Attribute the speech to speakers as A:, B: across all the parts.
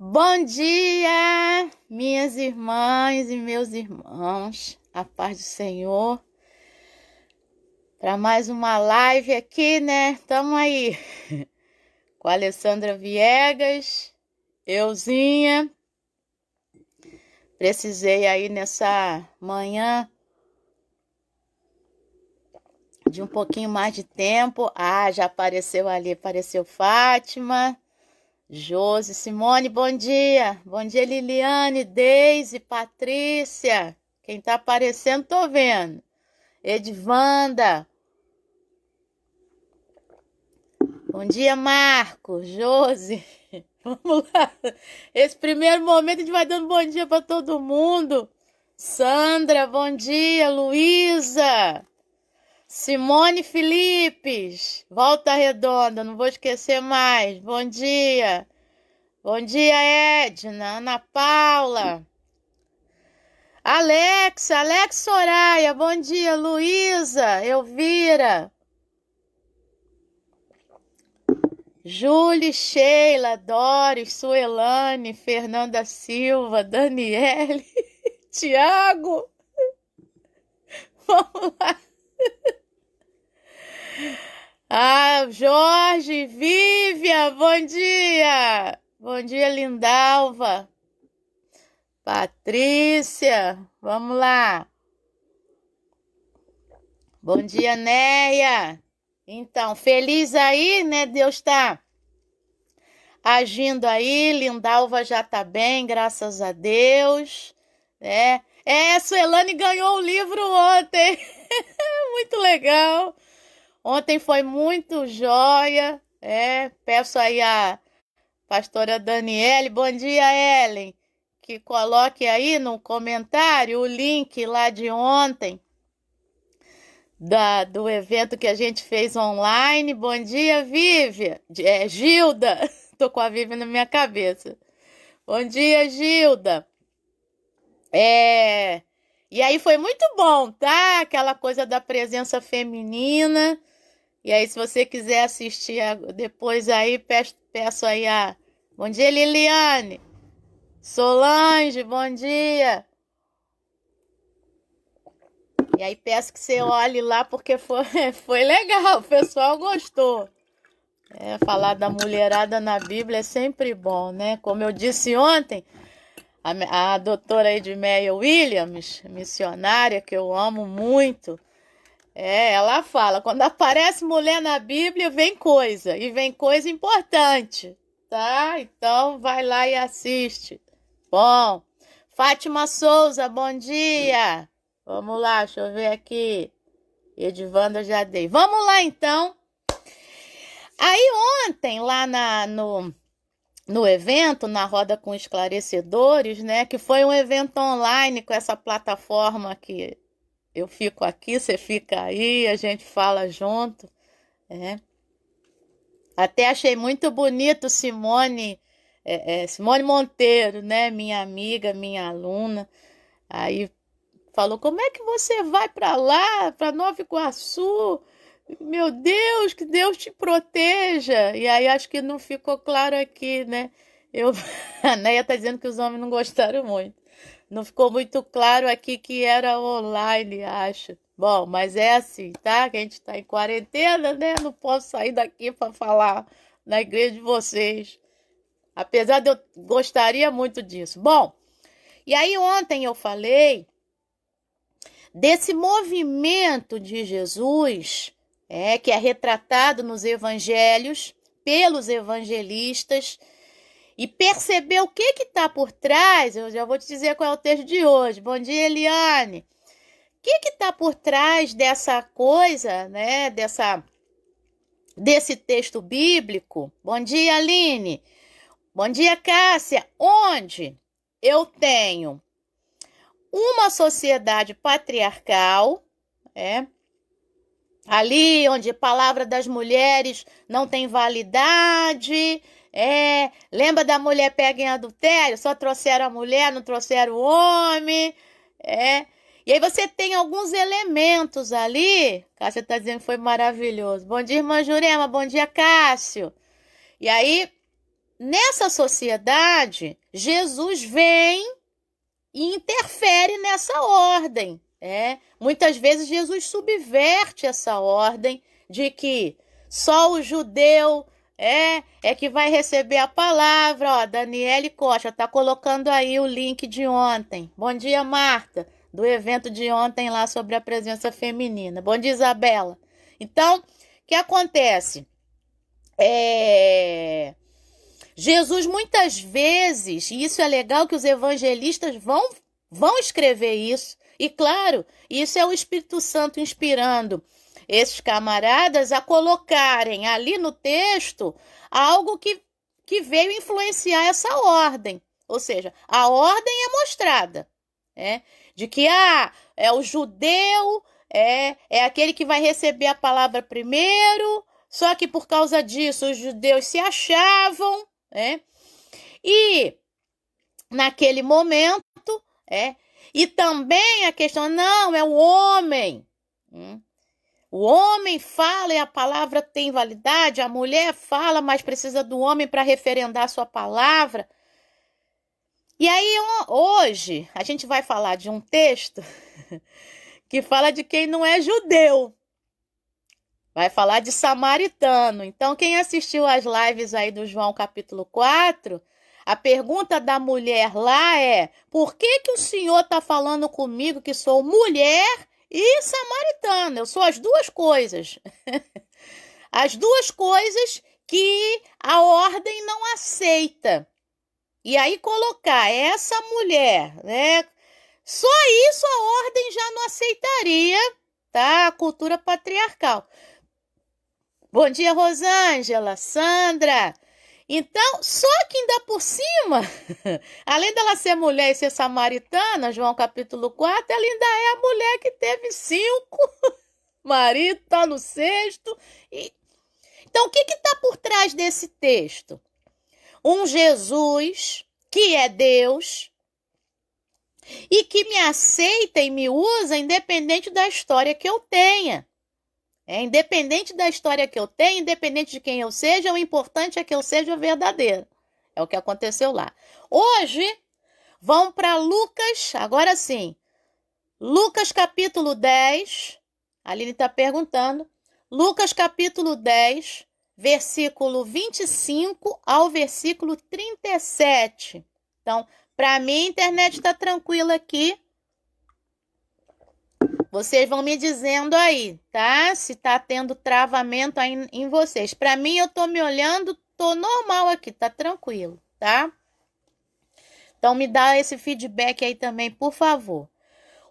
A: Bom dia, minhas irmãs e meus irmãos, a paz do Senhor, para mais uma live aqui, né? Tamo aí com a Alessandra Viegas, euzinha. Precisei aí nessa manhã de um pouquinho mais de tempo. Já apareceu ali, apareceu Fátima. Josi, Simone, bom dia. Bom dia, Liliane, Deise, Patrícia. Quem tá aparecendo, tô vendo. Edvanda. Bom dia, Marco, Josi. Vamos lá. Esse primeiro momento a gente vai dando bom dia para todo mundo. Sandra, bom dia. Luísa. Simone Filipes. Volta Redonda, não vou esquecer mais. Bom dia. Bom dia, Edna, Ana Paula, Alex Soraya, bom dia, Luísa, Elvira, Júlia, Sheila, Doris, Suelane, Fernanda Silva, Daniele, Tiago, vamos lá. Jorge, Vivian, bom dia. Bom dia, Lindalva. Patrícia, vamos lá. Bom dia, Neia. Então, feliz aí, né? Deus está agindo aí. Lindalva já tá bem, graças a Deus. Né? Suelane ganhou o livro ontem. Muito legal. Ontem foi muito jóia. Peço aí a pastora Daniele, bom dia, Ellen, que coloque aí no comentário o link lá de ontem do evento que a gente fez online. Bom dia, Gilda, tô com a Vivi na minha cabeça. Bom dia, Gilda. E aí foi muito bom, tá? Aquela coisa da presença feminina. E aí, se você quiser assistir depois aí, peço aí a... Bom dia, Liliane. Solange, bom dia. E aí, peço que você olhe lá, porque foi legal, o pessoal gostou. Falar da mulherada na Bíblia é sempre bom, né? Como eu disse ontem, a doutora Edmeia Williams, missionária, que eu amo muito, ela fala, quando aparece mulher na Bíblia, vem coisa, e vem coisa importante, tá? Então, vai lá e assiste. Bom, Fátima Souza, bom dia. Vamos lá, deixa eu ver aqui. Edvanda já dei. Vamos lá, então. Aí, ontem, lá no evento, na Roda com Esclarecedores, né? Que foi um evento online com essa plataforma que eu fico aqui, você fica aí, a gente fala junto, Até achei muito bonito Simone Monteiro, né? Minha amiga, minha aluna. Aí falou, como é que você vai para lá, para Nova Iguaçu? Meu Deus, que Deus te proteja. E aí acho que não ficou claro aqui, né? A Neia tá dizendo que os homens não gostaram muito. Não ficou muito claro aqui que era online, acho. Bom, mas é assim, tá? Que a gente tá em quarentena, né? Não posso sair daqui para falar na igreja de vocês. Apesar de eu gostaria muito disso. Bom, e aí ontem eu falei desse movimento de Jesus, que é retratado nos evangelhos, pelos evangelistas, e perceber o que está por trás. Eu já vou te dizer qual é o texto de hoje. Bom dia, Eliane. O que está por trás dessa coisa, né? Desse texto bíblico? Bom dia, Aline. Bom dia, Cássia. Onde eu tenho uma sociedade patriarcal, ali onde a palavra das mulheres não tem validade, lembra da mulher pega em adultério? Só trouxeram a mulher, não trouxeram o homem, E aí você tem alguns elementos ali. Cássia está dizendo que foi maravilhoso. Bom dia, irmã Jurema. Bom dia, Cássio. E aí nessa sociedade, Jesus vem e interfere nessa ordem. Muitas vezes Jesus subverte essa ordem de que só o judeu é que vai receber a palavra. Ó, Daniele Costa está colocando aí o link de ontem. Bom dia, Marta, do evento de ontem lá sobre a presença feminina. Bom dia, Isabela. Então, o que acontece? Jesus muitas vezes, e isso é legal que os evangelistas vão escrever isso, e claro, isso é o Espírito Santo inspirando esses camaradas a colocarem ali no texto algo que veio influenciar essa ordem. Ou seja, a ordem é mostrada, de que é o judeu, é aquele que vai receber a palavra primeiro, só que por causa disso os judeus se achavam, e naquele momento, e também a questão, não, é o homem. O homem fala e a palavra tem validade, a mulher fala, mas precisa do homem para referendar a sua palavra. E aí, hoje, a gente vai falar de um texto que fala de quem não é judeu. Vai falar de samaritano. Então, quem assistiu às lives aí do João capítulo 4, a pergunta da mulher lá é: por que o Senhor está falando comigo que sou mulher e samaritana? Eu sou as duas coisas. As duas coisas que a ordem não aceita. E aí colocar essa mulher, só isso a ordem já não aceitaria, tá? A cultura patriarcal. Bom dia, Rosângela, Sandra. Então, só que ainda por cima, além dela ser mulher e ser samaritana, João capítulo 4, ela ainda é a mulher que teve 5, marido está no 6º. Então, o que está por trás desse texto? Um Jesus que é Deus e que me aceita e me usa independente da história que eu tenha. Independente da história que eu tenho, independente de quem eu seja, o importante é que eu seja verdadeira. É o que aconteceu lá. Hoje, vamos para Lucas, agora sim. Lucas capítulo 10, a Aline está perguntando. Lucas capítulo 10, versículo 25 ao versículo 37. Então, para mim, a internet está tranquila aqui. Vocês vão me dizendo aí, tá? Se tá tendo travamento aí em vocês. Para mim, eu tô me olhando, tô normal aqui, tá tranquilo, tá? Então, me dá esse feedback aí também, por favor.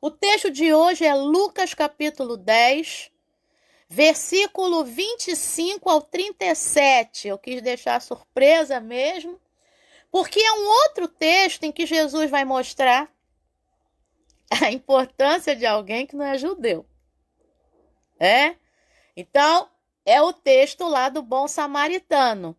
A: O texto de hoje é Lucas capítulo 10, versículo 25 ao 37. Eu quis deixar surpresa mesmo, porque é um outro texto em que Jesus vai mostrar a importância de alguém que não é judeu. Então, é o texto lá do bom samaritano.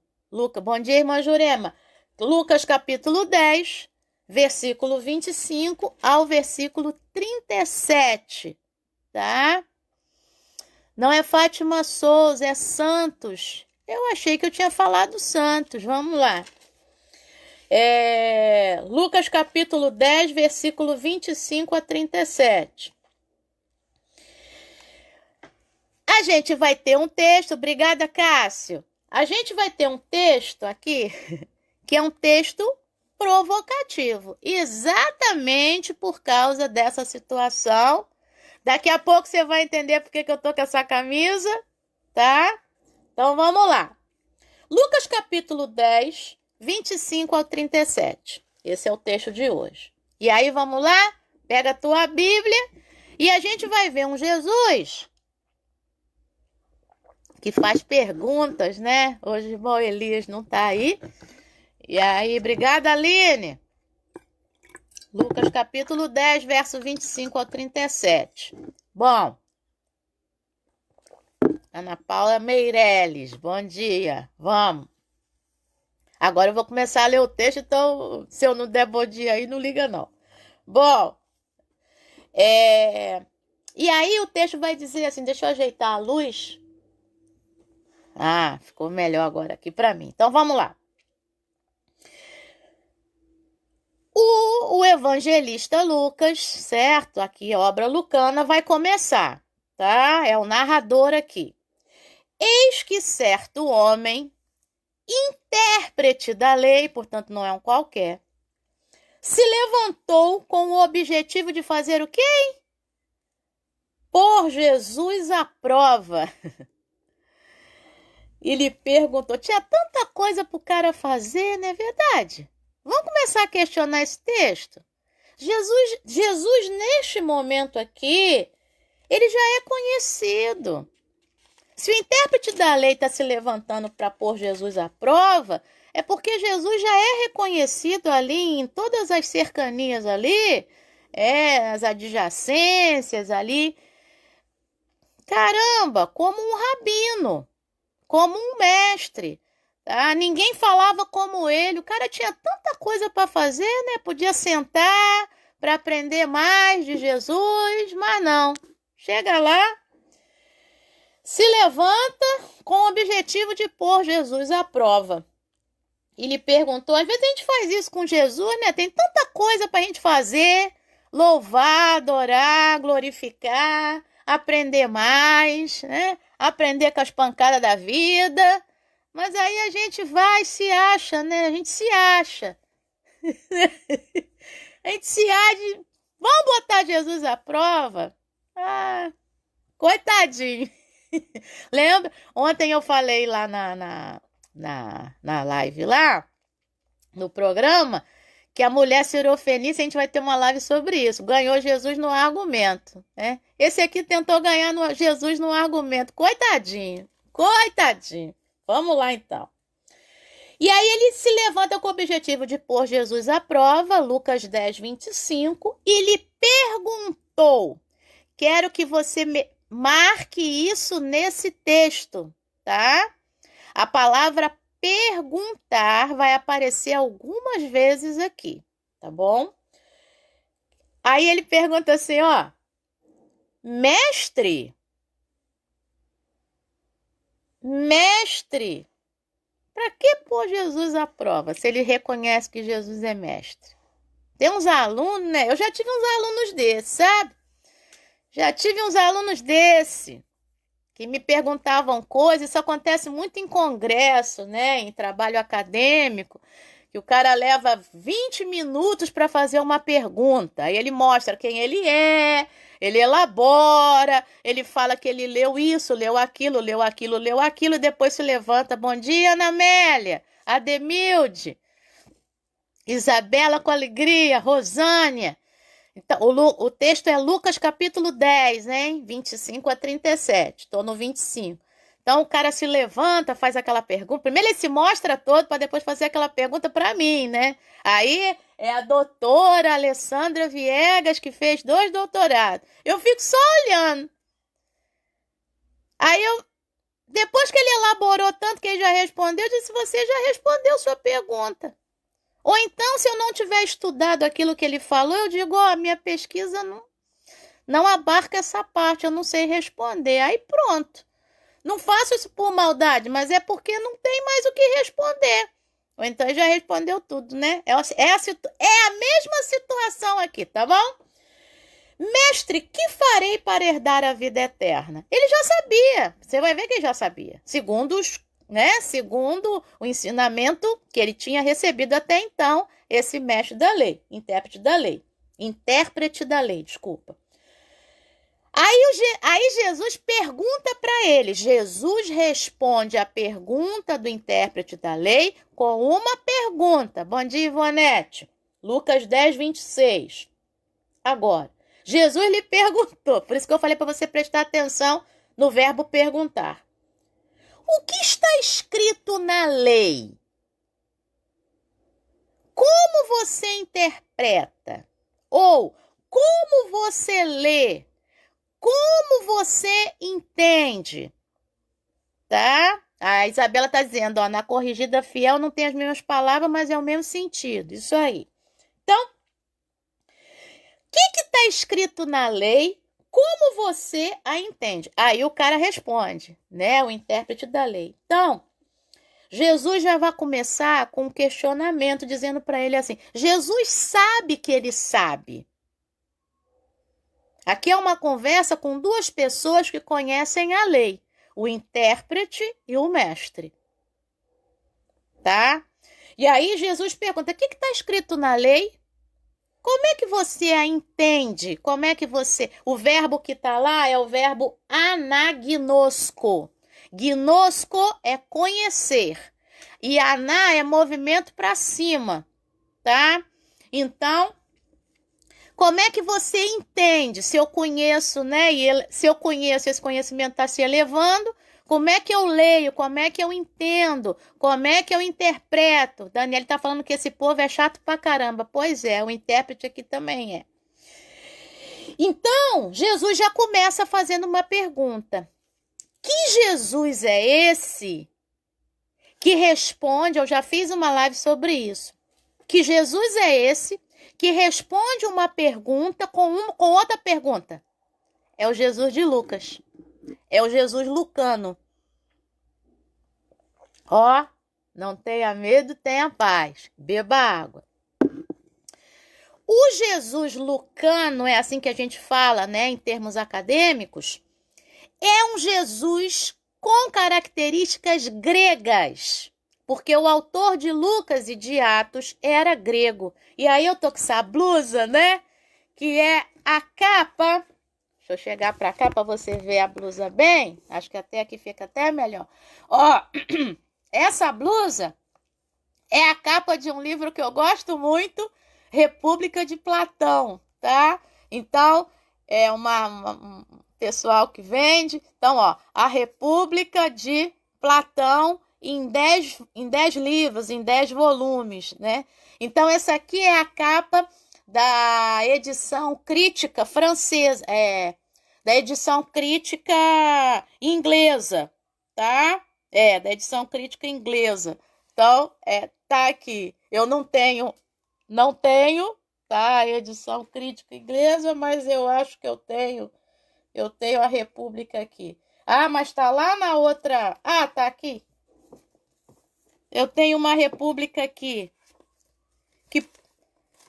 A: Bom dia, irmã Jurema. Lucas capítulo 10, versículo 25 ao versículo 37, tá? Não é Fátima Souza, é Santos. Eu achei que eu tinha falado Santos. Vamos lá. Lucas capítulo 10, versículo 25 a 37. A gente vai ter um texto, obrigada, Cássio. A gente vai ter um texto aqui, que é um texto provocativo, exatamente por causa dessa situação. Daqui a pouco você vai entender por que eu tô com essa camisa, tá? Então vamos lá. Lucas capítulo 10, 25 ao 37. Esse é o texto de hoje. E aí, vamos lá? Pega a tua Bíblia e a gente vai ver um Jesus que faz perguntas, né? Hoje o irmão Elias não tá aí. E aí, obrigada, Aline. Lucas capítulo 10, verso 25 ao 37. Bom, Ana Paula Meirelles, bom dia. Vamos. Agora eu vou começar a ler o texto, então se eu não der bom dia aí, não liga não. Bom, e aí o texto vai dizer assim, deixa eu ajeitar a luz. Ficou melhor agora aqui para mim. Então vamos lá. O evangelista Lucas, certo? Aqui a obra lucana vai começar, tá? É o narrador aqui. Eis que certo homem, intérprete da lei, portanto não é um qualquer, se levantou com o objetivo de fazer o quê? Pôr Jesus à prova. E lhe perguntou, tinha tanta coisa para o cara fazer, não é verdade? Vamos começar a questionar esse texto? Jesus, neste momento aqui, ele já é conhecido. Se o intérprete da lei está se levantando para pôr Jesus à prova, é porque Jesus já é reconhecido ali em todas as cercanias ali, as adjacências ali. Caramba, como um rabino, como um mestre. Tá? Ninguém falava como ele. O cara tinha tanta coisa para fazer, né? Podia sentar para aprender mais de Jesus, mas não. Chega lá, se levanta com o objetivo de pôr Jesus à prova. E lhe perguntou, às vezes a gente faz isso com Jesus, né? Tem tanta coisa para a gente fazer, louvar, adorar, glorificar, aprender mais, né? Aprender com as pancadas da vida. Mas aí a gente vai e se acha, né? A gente se acha. A gente se acha. Vamos botar Jesus à prova? Ah, coitadinho. Lembra? Ontem eu falei lá na live lá, no programa, que a mulher sirofenícia, a gente vai ter uma live sobre isso. Ganhou Jesus no argumento, né? Esse aqui tentou ganhar Jesus no argumento. Coitadinho. Coitadinho. Vamos lá então. E aí ele se levanta com o objetivo de pôr Jesus à prova, Lucas 10, 25, e lhe perguntou. Quero que você marque isso nesse texto, tá? A palavra perguntar vai aparecer algumas vezes aqui, tá bom? Aí ele pergunta assim, ó, mestre, para que pôr Jesus à prova, se ele reconhece que Jesus é mestre? Tem uns alunos, né? Eu já tive uns alunos desses, sabe? Já tive uns alunos desses que me perguntavam coisas. Isso acontece muito em congresso, né? Em trabalho acadêmico, que o cara leva 20 minutos para fazer uma pergunta. Aí ele mostra quem ele é, ele elabora, ele fala que ele leu isso, leu aquilo, e depois se levanta. Bom dia, Ana Amélia, Ademilde, Isabela com alegria, Rosânia. Então, o texto é Lucas capítulo 10, hein? 25 a 37. Estou no 25. Então, o cara se levanta, faz aquela pergunta. Primeiro ele se mostra todo para depois fazer aquela pergunta para mim, né? Aí é a doutora Alessandra Viegas, que fez 2 doutorados. Eu fico só olhando. Aí depois que ele elaborou tanto que ele já respondeu, eu disse, você já respondeu sua pergunta. Ou então, se eu não tiver estudado aquilo que ele falou, eu digo, ó, minha pesquisa não abarca essa parte, eu não sei responder. Aí pronto. Não faço isso por maldade, mas é porque não tem mais o que responder. Ou então já respondeu tudo, né? É a mesma situação aqui, tá bom? Mestre, que farei para herdar a vida eterna? Ele já sabia. Você vai ver que ele já sabia. Segundo o ensinamento que ele tinha recebido até então, esse mestre da lei, intérprete da lei, desculpa. Aí Jesus pergunta para ele. Jesus responde a pergunta do intérprete da lei com uma pergunta. Bom dia, Ivonete. Lucas 10, 26. Agora, Jesus lhe perguntou. Por isso que eu falei para você prestar atenção no verbo perguntar. O que está escrito na lei? Como você interpreta? Ou como você lê? Como você entende? Tá? A Isabela está dizendo, ó, na corrigida fiel não tem as mesmas palavras, mas é o mesmo sentido. Isso aí. Então, o que está escrito na lei? Como você a entende? Aí o cara responde, né? O intérprete da lei. Então, Jesus já vai começar com um questionamento, dizendo para ele assim: Jesus sabe que ele sabe. Aqui é uma conversa com duas pessoas que conhecem a lei, o intérprete e o mestre. Tá? E aí Jesus pergunta: o que está escrito na lei? Como é que você a entende? Como é que você... O verbo que está lá é o verbo anagnosco. Gnosco é conhecer. E aná é movimento para cima, tá? Então, como é que você entende? Se eu conheço, né? Se eu conheço, esse conhecimento está se elevando, como é que eu leio? Como é que eu entendo? Como é que eu interpreto? Daniel está falando que esse povo é chato pra caramba. Pois é, o intérprete aqui também é. Então, Jesus já começa fazendo uma pergunta. Que Jesus é esse que responde? Eu já fiz uma live sobre isso. Que Jesus é esse que responde uma pergunta com outra pergunta? É o Jesus de Lucas. É o Jesus lucano. Ó, não tenha medo, tenha paz. Beba água. O Jesus lucano, é assim que a gente fala, né, em termos acadêmicos, é um Jesus com características gregas, porque o autor de Lucas e de Atos era grego. E aí eu tô com essa blusa, né, que é a capa. Deixa eu chegar para cá para você ver a blusa bem. Acho que até aqui fica até melhor. Ó, essa blusa é a capa de um livro que eu gosto muito, República de Platão, tá? Então, é um pessoal que vende. Então, ó, a República de Platão em 10 livros, em 10 volumes, né? Então, essa aqui é a capa da edição crítica francesa, da edição crítica inglesa, tá? Da edição crítica inglesa. Então, tá aqui. Eu não tenho, tá? A edição crítica inglesa, mas eu acho que eu tenho a República aqui. Ah, mas tá lá na outra. Ah, tá aqui. Eu tenho uma República aqui.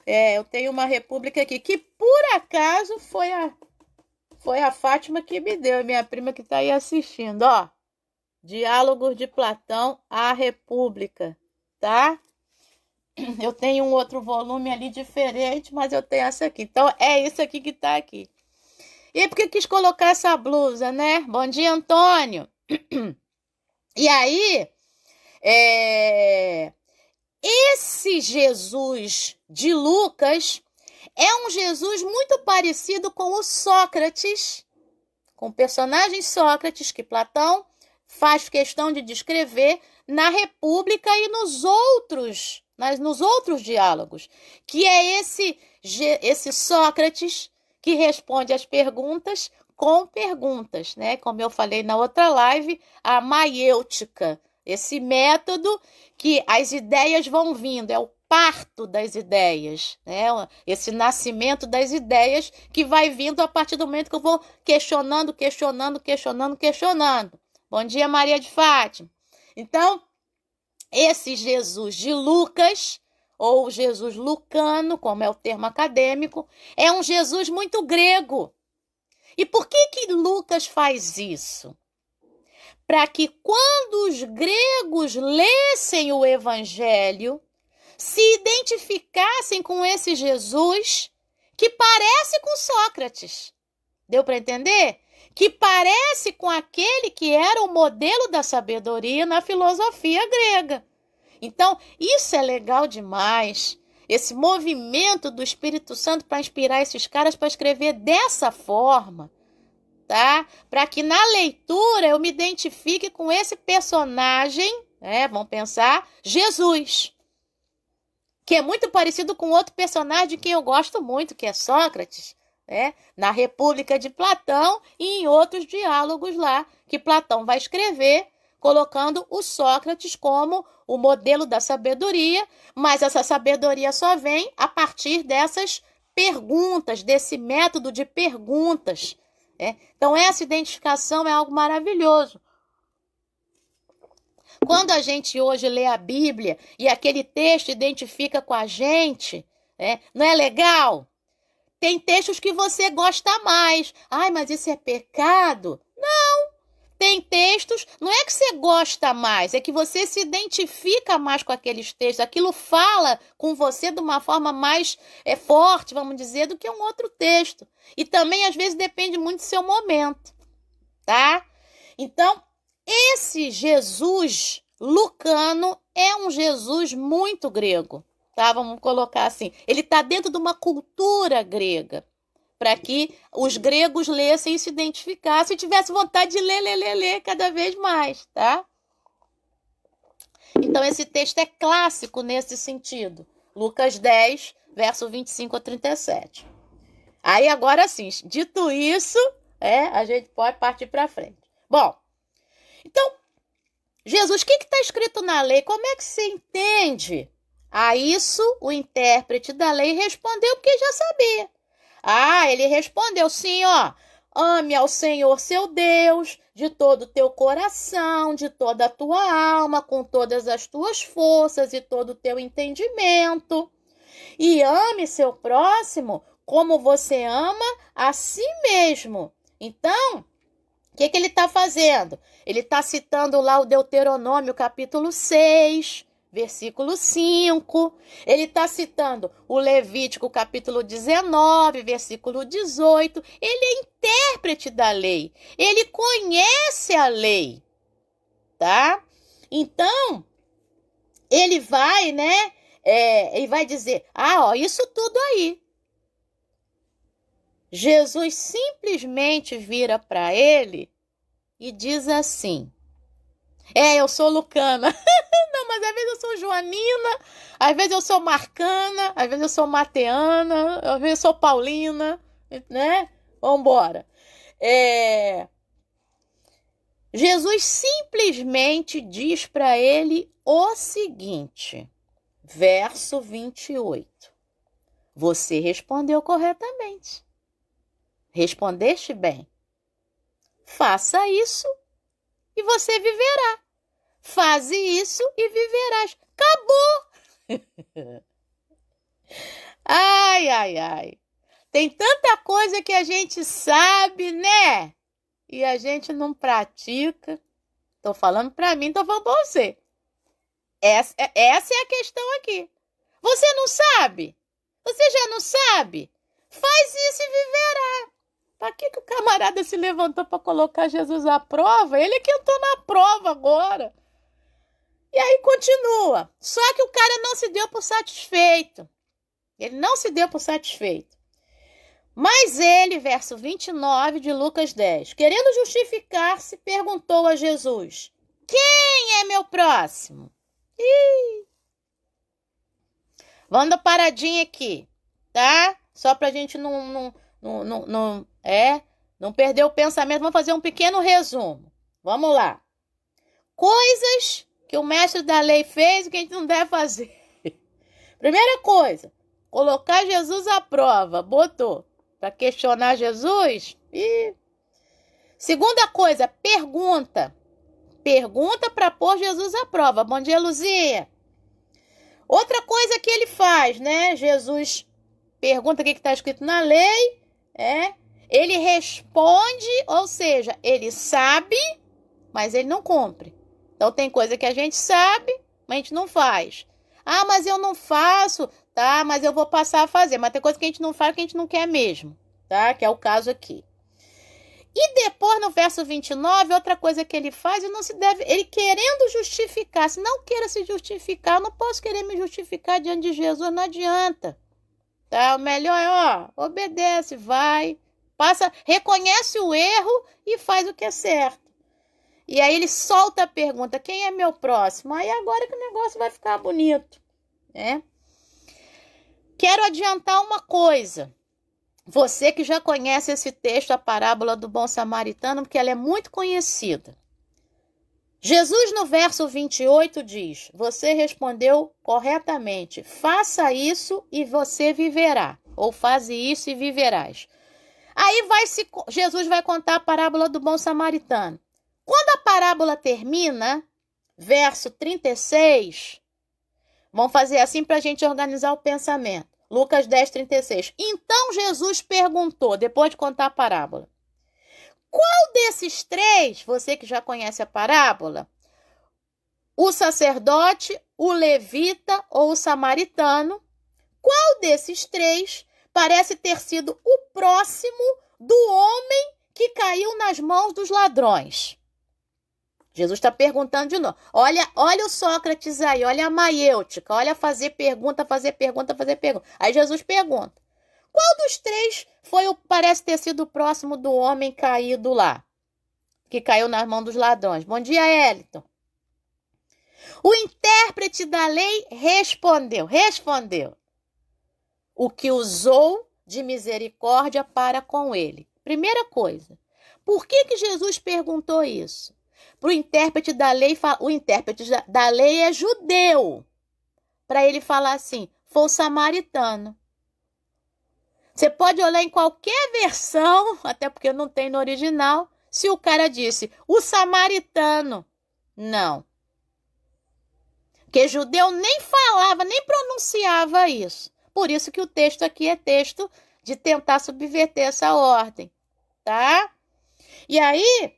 A: Eu tenho uma República aqui que por acaso foi a Fátima que me deu, minha prima que tá aí assistindo, ó. Diálogos de Platão, a República, tá? Eu tenho um outro volume ali diferente, mas eu tenho essa aqui. Então, é isso aqui que tá aqui. E por que quis colocar essa blusa, né? Bom dia, Antônio. E aí, esse Jesus de Lucas é um Jesus muito parecido com o Sócrates, com o personagem Sócrates, que Platão faz questão de descrever na República e nos outros diálogos, que é esse Sócrates que responde as perguntas com perguntas, né? Como eu falei na outra live, a maiêutica, esse método que as ideias vão vindo, é o parto das ideias, né? Esse nascimento das ideias que vai vindo a partir do momento que eu vou questionando. Bom dia, Maria de Fátima. Então, esse Jesus de Lucas, ou Jesus lucano, como é o termo acadêmico, é um Jesus muito grego. E por que Lucas faz isso? Para que quando os gregos lessem o Evangelho, se identificassem com esse Jesus que parece com Sócrates. Deu para entender? Que parece com aquele que era o modelo da sabedoria na filosofia grega. Então, isso é legal demais. Esse movimento do Espírito Santo para inspirar esses caras para escrever dessa forma, tá? Para que na leitura eu me identifique com esse personagem, vamos pensar, Jesus, que é muito parecido com outro personagem que eu gosto muito, que é Sócrates, na República de Platão e em outros diálogos lá que Platão vai escrever, colocando o Sócrates como o modelo da sabedoria, mas essa sabedoria só vem a partir dessas perguntas, desse método de perguntas. Então, essa identificação é algo maravilhoso. Quando a gente hoje lê a Bíblia e aquele texto identifica com a gente, não é legal? Tem textos que você gosta mais. Ai, mas isso é pecado? Tem textos, não é que você gosta mais, é que você se identifica mais com aqueles textos. Aquilo fala com você de uma forma mais forte, vamos dizer, do que um outro texto. E também, às vezes, depende muito do seu momento, tá? Então, esse Jesus lucano é um Jesus muito grego, tá? Vamos colocar assim. Ele está dentro de uma cultura grega, para que os gregos lessem e se identificassem e tivessem vontade de ler cada vez mais, tá? Então, esse texto é clássico nesse sentido. Lucas 10, verso 25 a 37. Aí, agora sim, dito isso, a gente pode partir para frente. Bom, então, Jesus, o que está escrito na lei? Como é que se entende? A isso, o intérprete da lei respondeu porque já sabia. Ele respondeu sim, ó. Ame ao Senhor seu Deus de todo o teu coração, de toda a tua alma, com todas as tuas forças e todo o teu entendimento. E ame seu próximo como você ama a si mesmo. Então, o que ele está fazendo? Ele está citando lá o Deuteronômio, capítulo 6, versículo 5. Ele está citando o Levítico, capítulo 19, versículo 18. Ele é intérprete da lei. Ele conhece a lei, tá? Então, ele vai, ele vai dizer, isso tudo aí. Jesus simplesmente vira para ele e diz assim, eu sou lucana. Não, mas às vezes eu sou joanina, às vezes eu sou marcana, às vezes eu sou mateana, às vezes eu sou paulina, né? Vambora. Jesus simplesmente diz para ele o seguinte, verso 28. Você respondeu corretamente. Respondeste bem. Faça isso e você viverá. Faze isso e viverás. Acabou! Ai. Tem tanta coisa que a gente sabe, né? E a gente não pratica. Tô falando pra mim, tô falando pra você. Essa é a questão aqui. Você não sabe? Você já não sabe? Faz isso e viverá. Para que o camarada se levantou para colocar Jesus à prova? Ele é que entrou na prova agora. E aí continua. Só que o cara não se deu por satisfeito. Ele não se deu por satisfeito. Mas ele, verso 29 de Lucas 10, querendo justificar-se, perguntou a Jesus, quem é meu próximo? Vamos dar paradinha aqui, tá? Só pra gente não perder o pensamento. Vamos fazer um pequeno resumo. Vamos lá. Coisas que o mestre da lei fez e que a gente não deve fazer. Primeira coisa, colocar Jesus à prova. Botou para questionar Jesus. Segunda coisa, pergunta. Pergunta para pôr Jesus à prova. Bom dia, Luzia. Outra coisa que ele faz, né? Jesus pergunta o que está escrito na lei. Ele responde, ou seja, ele sabe, mas ele não cumpre. Então tem coisa que a gente sabe, mas a gente não faz. Mas eu não faço, tá? Mas eu vou passar a fazer. Mas tem coisa que a gente não faz que a gente não quer mesmo, tá? Que é o caso aqui. E depois, no verso 29, outra coisa que ele faz, ele querendo justificar. Se não queira se justificar, eu não posso querer me justificar diante de Jesus, não adianta. Tá? O melhor é, obedece, vai, passa, reconhece o erro e faz o que é certo. E aí ele solta a pergunta, quem é meu próximo? Aí agora que o negócio vai ficar bonito, né? Quero adiantar uma coisa. Você que já conhece esse texto, a parábola do bom samaritano, porque ela é muito conhecida. Jesus, no verso 28, diz, você respondeu corretamente, faça isso e você viverá, ou faze isso e viverás. Aí Jesus vai contar a parábola do bom samaritano. Quando a parábola termina, verso 36, vamos fazer assim para a gente organizar o pensamento. Lucas 10, 36. Então Jesus perguntou, depois de contar a parábola, qual desses três, você que já conhece a parábola, o sacerdote, o levita ou o samaritano, qual desses três parece ter sido o próximo do homem que caiu nas mãos dos ladrões? Jesus está perguntando de novo. Olha o Sócrates aí, olha a maiêutica, olha fazer pergunta, fazer pergunta, fazer pergunta. Aí Jesus pergunta, qual dos três parece ter sido o próximo do homem caído lá, que caiu nas mãos dos ladrões? Bom dia, Eliton. O intérprete da lei respondeu, o que usou de misericórdia para com ele. Primeira coisa, por que Jesus perguntou isso? Para o intérprete da lei, o intérprete da lei é judeu. Para ele falar assim, foi o samaritano. Você pode olhar em qualquer versão, até porque não tem no original, se o cara disse, o samaritano. Não. Porque judeu nem falava, nem pronunciava isso. Por isso que o texto aqui é texto de tentar subverter essa ordem, tá? E aí,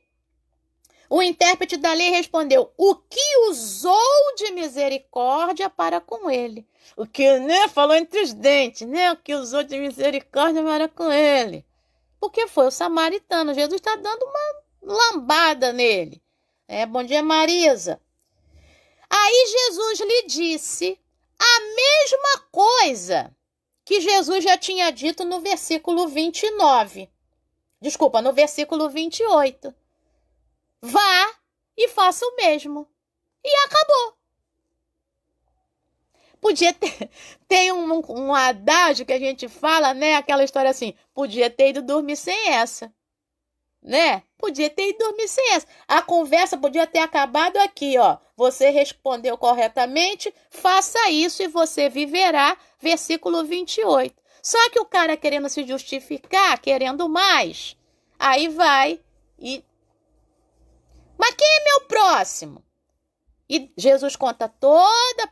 A: o intérprete da lei respondeu, o que usou de misericórdia para com ele. O que, né, falou entre os dentes, né? O que usou de misericórdia para com ele. Porque foi o samaritano. Jesus está dando uma lambada nele. Bom dia, Marisa. Aí Jesus lhe disse a mesma coisa que Jesus já tinha dito no versículo 29. Desculpa, no versículo 28. Vá e faça o mesmo. E acabou. Podia ter... Tem um adágio que a gente fala, né? Aquela história assim, podia ter ido dormir sem essa. Né? Podia ter ido dormir sem essa. A conversa podia ter acabado aqui, ó. Você respondeu corretamente, faça isso e você viverá, versículo 28. Só que o cara querendo se justificar, querendo mais, aí vai e... Mas quem é meu próximo? E Jesus conta toda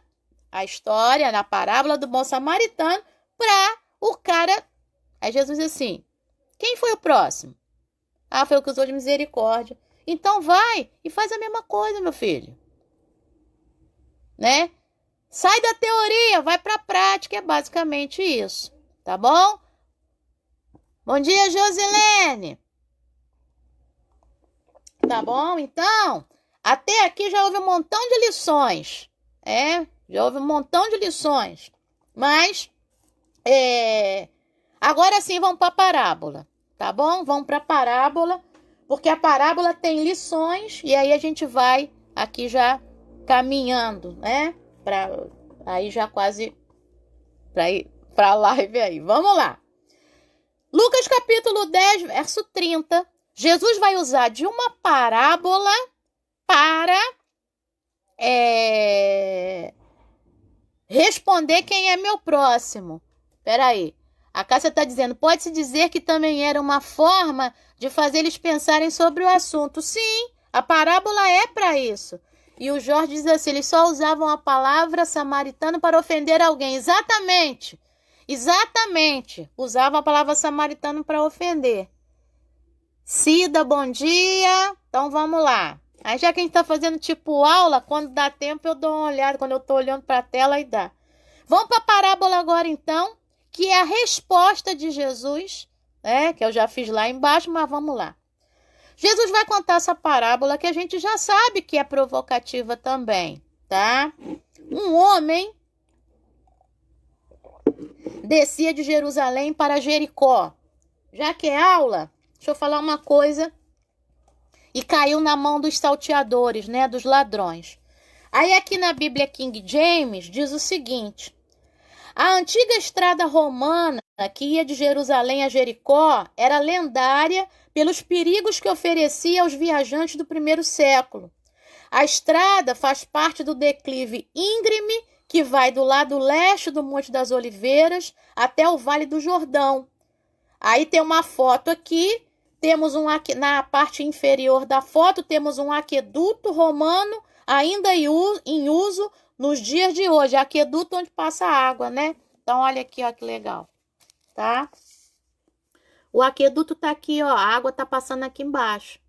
A: a história na parábola do bom samaritano para o cara... Aí Jesus diz assim, quem foi o próximo? Ah, foi o que usou de misericórdia. Então vai e faz a mesma coisa, meu filho. Né? Sai da teoria, vai para a prática, é basicamente isso. Tá bom? Bom dia, Josilene. Tá bom? Então, até aqui já houve um montão de lições. Já houve um montão de lições. Mas, agora sim vamos para a parábola. Tá bom? Vamos para a parábola, porque a parábola tem lições e aí a gente vai aqui já caminhando, né? Aí já quase para ir para a live aí. Vamos lá. Lucas capítulo 10, verso 30. Jesus vai usar de uma parábola para responder quem é meu próximo. Espera aí. A Cássia está dizendo, pode-se dizer que também era uma forma de fazer eles pensarem sobre o assunto. Sim, a parábola é para isso. E o Jorge diz assim, eles só usavam a palavra samaritano para ofender alguém. Exatamente. Usavam a palavra samaritano para ofender. Cida, bom dia. Então vamos lá. Aí já que a gente está fazendo tipo aula, quando dá tempo eu dou uma olhada. Quando eu estou olhando para a tela, aí dá. Vamos para a parábola agora então, que é a resposta de Jesus, que eu já fiz lá embaixo, mas vamos lá. Jesus vai contar essa parábola que a gente já sabe que é provocativa também, tá? Um homem descia de Jerusalém para Jericó. Já que é aula, deixa eu falar uma coisa. E caiu na mão dos salteadores, né, dos ladrões. Aí aqui na Bíblia King James diz o seguinte: a antiga estrada romana que ia de Jerusalém a Jericó era lendária pelos perigos que oferecia aos viajantes do primeiro século. A estrada faz parte do declive íngreme que vai do lado leste do Monte das Oliveiras até o Vale do Jordão. Aí tem uma foto aqui, temos na parte inferior da foto, temos um aqueduto romano ainda em uso nos dias de hoje. Aqueduto onde passa água, né? Então, olha aqui, ó, que legal, tá? O aqueduto tá aqui, ó, a água tá passando aqui embaixo.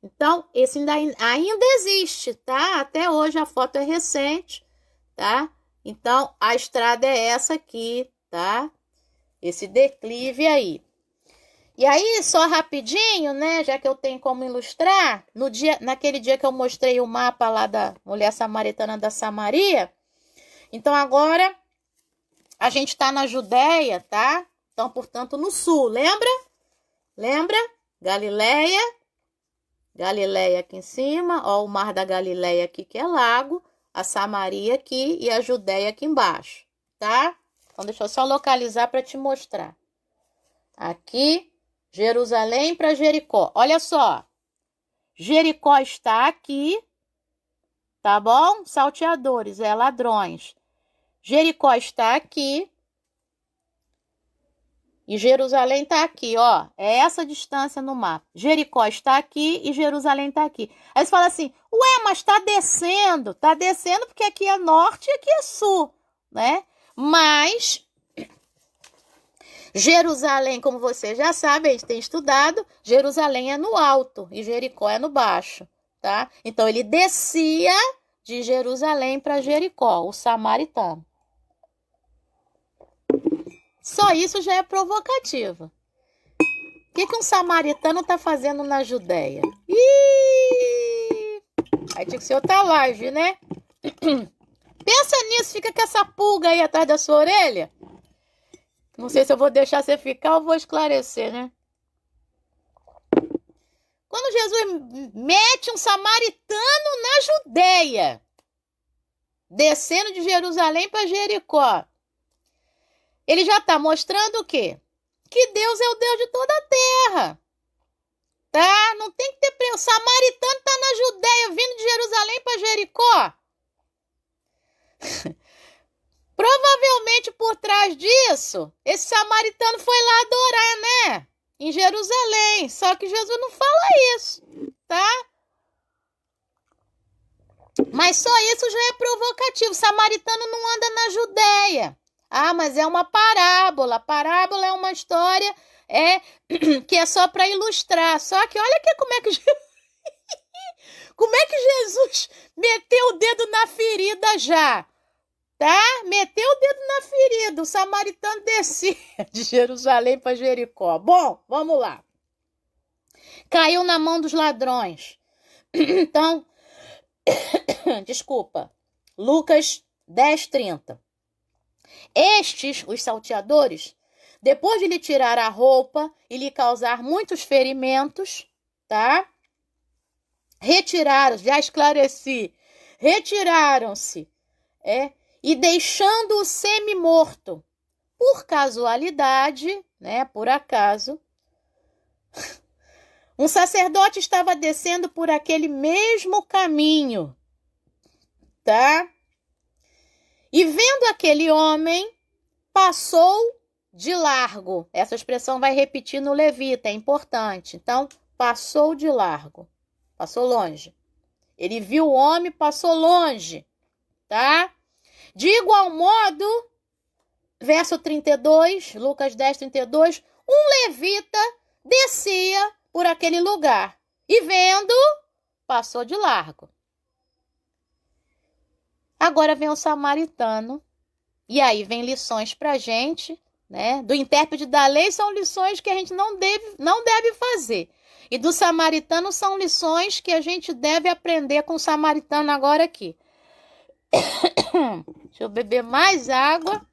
A: Então, esse ainda existe, tá? Até hoje a foto é recente, tá? Então, a estrada é essa aqui, tá? Esse declive aí. E aí, só rapidinho, né? Já que eu tenho como ilustrar, naquele dia que eu mostrei o mapa lá da mulher samaritana da Samaria. Então, agora a gente tá na Judéia, tá? Então, portanto, no sul, lembra? Lembra? Galileia aqui em cima, ó, o mar da Galileia aqui que é lago, a Samaria aqui e a Judéia aqui embaixo, tá? Então, deixa eu só localizar para te mostrar. Aqui, Jerusalém para Jericó. Olha só, Jericó está aqui, tá bom? Salteadores, ladrões. Jericó está aqui. E Jerusalém está aqui, ó. É essa distância no mapa. Jericó está aqui e Jerusalém está aqui. Aí você fala assim, ué, mas está descendo. Está descendo porque aqui é norte e aqui é sul, né? Mas Jerusalém, como você já sabe, a gente tem estudado, Jerusalém é no alto e Jericó é no baixo, tá? Então, ele descia de Jerusalém para Jericó, o samaritano. Só isso já é provocativo. O que um samaritano está fazendo na Judéia? Aí tinha que ser outra live, né? Pensa nisso, fica com essa pulga aí atrás da sua orelha. Não sei se eu vou deixar você ficar ou vou esclarecer, né? Quando Jesus mete um samaritano na Judéia, descendo de Jerusalém para Jericó, ele já está mostrando o quê? Que Deus é o Deus de toda a terra. Tá? Não tem que ter preço. O samaritano está na Judéia, vindo de Jerusalém para Jericó. Provavelmente por trás disso, esse samaritano foi lá adorar, né? Em Jerusalém. Só que Jesus não fala isso, tá? Mas só isso já é provocativo. O samaritano não anda na Judéia. Ah, mas é uma parábola. Parábola é uma história que é só para ilustrar. Só que olha que como é que Jesus meteu o dedo na ferida já. Tá? Meteu o dedo na ferida. O samaritano descia de Jerusalém para Jericó. Bom, vamos lá. Caiu na mão dos ladrões. Então, desculpa. Lucas 10:30. Estes, os salteadores, depois de lhe tirar a roupa e lhe causar muitos ferimentos, tá? Retiraram, já esclareci, retiraram-se, e deixando-o semi-morto, por casualidade, né, por acaso, um sacerdote estava descendo por aquele mesmo caminho, tá? E vendo aquele homem, passou de largo. Essa expressão vai repetir no Levita, é importante. Então, passou de largo, passou longe. Ele viu o homem, passou longe, tá? De igual modo, verso 32, Lucas 10:32, um levita descia por aquele lugar e vendo, passou de largo. Agora vem o samaritano e aí vem lições pra gente, né? Do intérprete da lei são lições que a gente não deve fazer. E do samaritano são lições que a gente deve aprender com o samaritano agora aqui. Deixa eu beber mais água.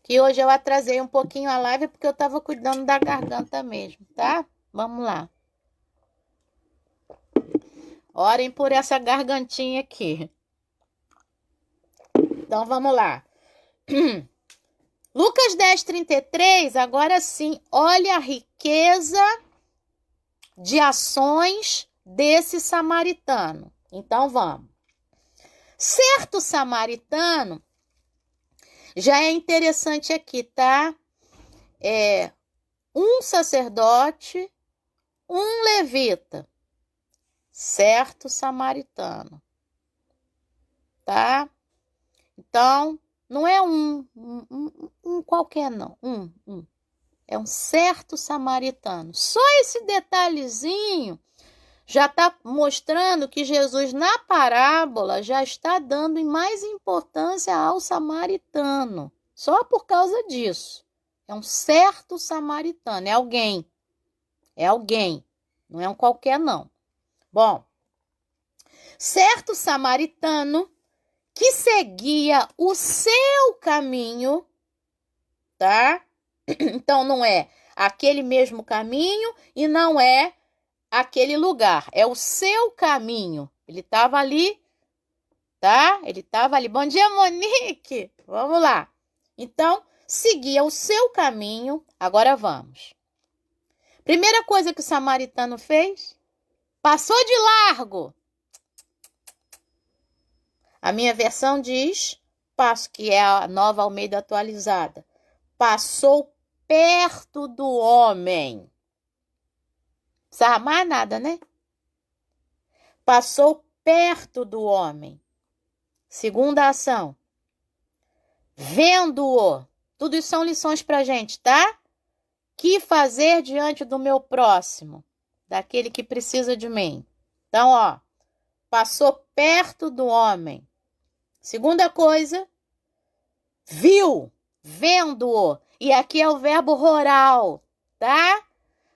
A: Que hoje eu atrasei um pouquinho a live porque eu estava cuidando da garganta mesmo, tá? Vamos lá. Orem por essa gargantinha aqui. Então, vamos lá. Lucas 10:33, agora sim, olha a riqueza de ações desse samaritano. Então, vamos. Certo samaritano, já é interessante aqui, tá? Um sacerdote, um levita. certo samaritano, tá? Então, não é um qualquer, não. É um certo samaritano. Só esse detalhezinho já está mostrando que Jesus, na parábola, já está dando mais importância ao samaritano. Só por causa disso. É um certo samaritano, é alguém. É alguém, não é um qualquer, não. Bom, certo samaritano que seguia o seu caminho, tá? Então, não é aquele mesmo caminho e não é aquele lugar. É o seu caminho. Ele estava ali, tá? Ele estava ali. Bom dia, Monique! Vamos lá. Então, seguia o seu caminho. Agora vamos. Primeira coisa que o samaritano fez, passou de largo. A minha versão diz, que é a Nova Almeida atualizada, passou perto do homem. Não precisava mais nada, né? Passou perto do homem. Segunda ação, vendo-o. Tudo isso são lições pra gente, tá? Que fazer diante do meu próximo, daquele que precisa de mim. Então, ó, passou perto do homem. Segunda coisa, viu, vendo-o. E aqui é o verbo rural, tá?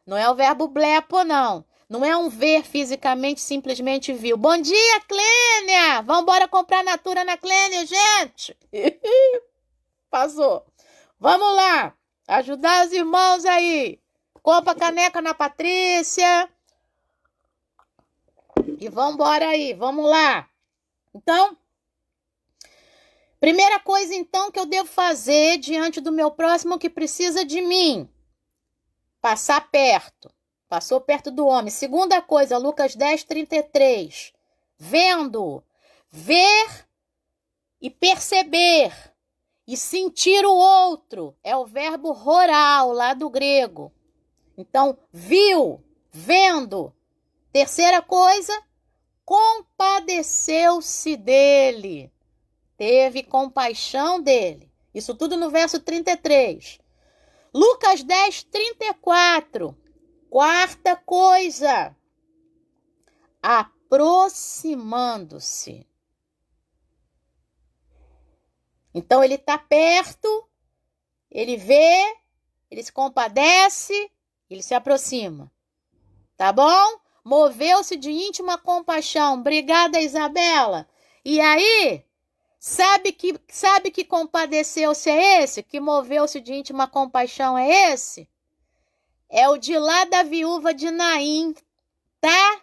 A: Não é o verbo blepo, não. Não é um ver fisicamente, simplesmente viu. Bom dia, Clênia! Vamos embora comprar Natura na Clênia, gente! Passou. Vamos lá. Ajudar os irmãos aí. Compra caneca na Patrícia. E vamos embora aí. Vamos lá. Então, primeira coisa, então, que eu devo fazer diante do meu próximo que precisa de mim. Passar perto. Passou perto do homem. Segunda coisa, Lucas 10, 33. Vendo. Ver e perceber. E sentir o outro. É o verbo rural, lá do grego. Então, viu, vendo. Terceira coisa, compadeceu-se dele. Teve compaixão dele. Isso tudo no verso 33. Lucas 10, 34. Quarta coisa, aproximando-se. Então, ele está perto, ele vê, ele se compadece, ele se aproxima. Tá bom? Moveu-se de íntima compaixão. Obrigada, Isabela. E aí, sabe que compadeceu-se é esse? Que moveu-se de íntima compaixão é esse? É o de lá da viúva de Naim, tá?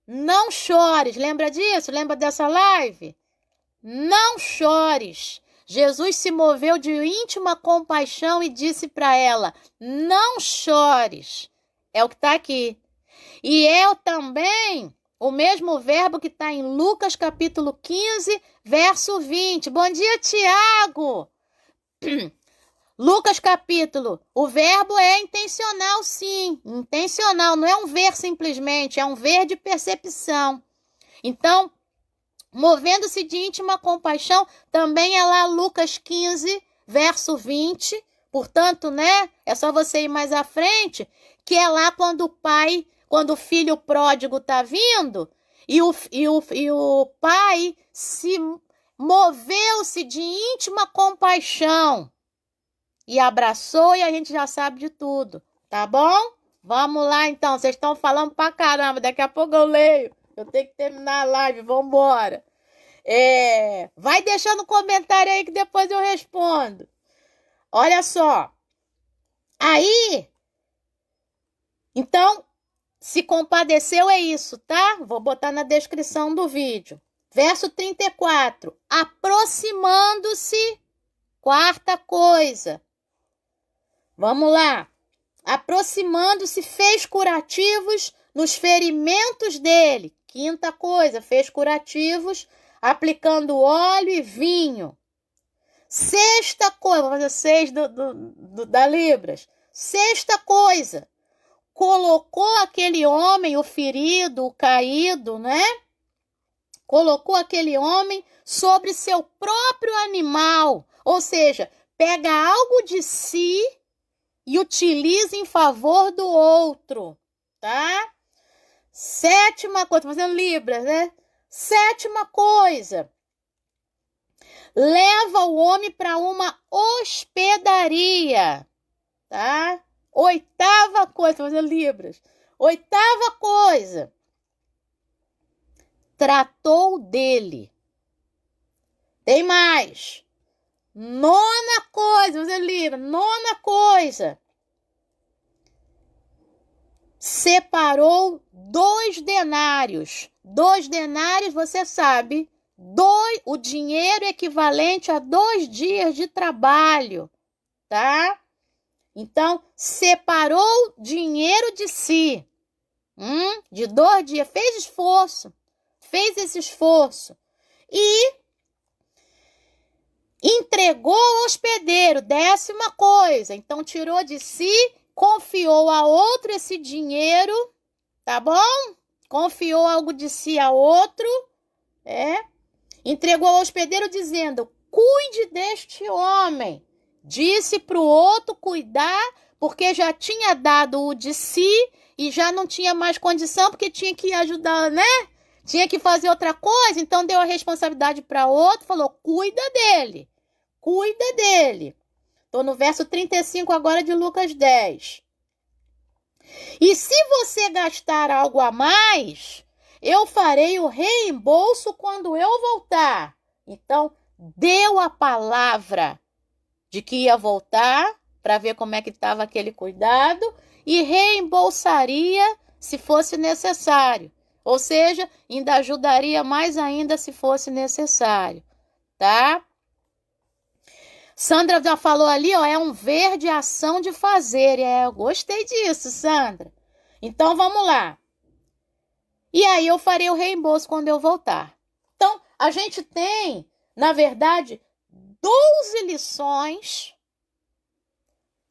A: Não chores. Lembra disso? Lembra dessa live? Não chores. Jesus se moveu de íntima compaixão e disse para ela, não chores. É o que está aqui. E é também o mesmo verbo que está em Lucas capítulo 15, verso 20. Bom dia, Tiago! Lucas capítulo, o verbo é intencional, sim. Intencional, não é um ver simplesmente, é um ver de percepção. Então, movendo-se de íntima compaixão, também é lá Lucas 15, verso 20. Portanto, né, é só você ir mais à frente, que é lá quando o filho pródigo está vindo, e o pai se moveu-se de íntima compaixão e abraçou, e a gente já sabe de tudo, tá bom? Vamos lá, então. Vocês estão falando pra caramba, daqui a pouco eu leio. Eu tenho que terminar a live, vambora. Vai deixando comentário aí que depois eu respondo. Olha só. Aí, então, se compadeceu é isso, tá? Vou botar na descrição do vídeo. Verso 34. Aproximando-se, quarta coisa. Vamos lá. Aproximando-se, fez curativos nos ferimentos dele. Quinta coisa, fez curativos aplicando óleo e vinho. Sexta coisa, vou fazer 6 da Libras. Sexta coisa, colocou aquele homem, o ferido, o caído, né? Colocou aquele homem sobre seu próprio animal. Ou seja, pega algo de si e utiliza em favor do outro, tá? Sétima coisa, tô fazendo libras, né? Sétima coisa, leva o homem para uma hospedaria, tá? Oitava coisa, tô fazendo libras. Oitava coisa, tratou dele. Tem mais. Nona coisa, você lira. Nona coisa. Separou 2 denários. 2 denários, você sabe, o dinheiro equivalente a 2 dias de trabalho, tá? Então, separou dinheiro de si, de 2 dias, fez esse esforço e entregou ao hospedeiro. 10ª coisa, então tirou de si, confiou a outro esse dinheiro, tá bom? Confiou algo de si a outro, entregou ao hospedeiro dizendo, cuide deste homem. Disse para o outro cuidar, porque já tinha dado o de si e já não tinha mais condição, porque tinha que ajudar, né? Tinha que fazer outra coisa, então deu a responsabilidade para outro, falou, cuida dele. Cuida dele. Estou no verso 35 agora de Lucas 10. E se você gastar algo a mais, eu farei o reembolso quando eu voltar. Então, deu a palavra de que ia voltar para ver como é que estava aquele cuidado e reembolsaria se fosse necessário. Ou seja, ainda ajudaria mais ainda se fosse necessário, tá? Sandra já falou ali, ó, é um ver de ação de fazer. Eu gostei disso, Sandra. Então, vamos lá. E aí eu farei o reembolso quando eu voltar. Então, a gente tem, na verdade, 12 lições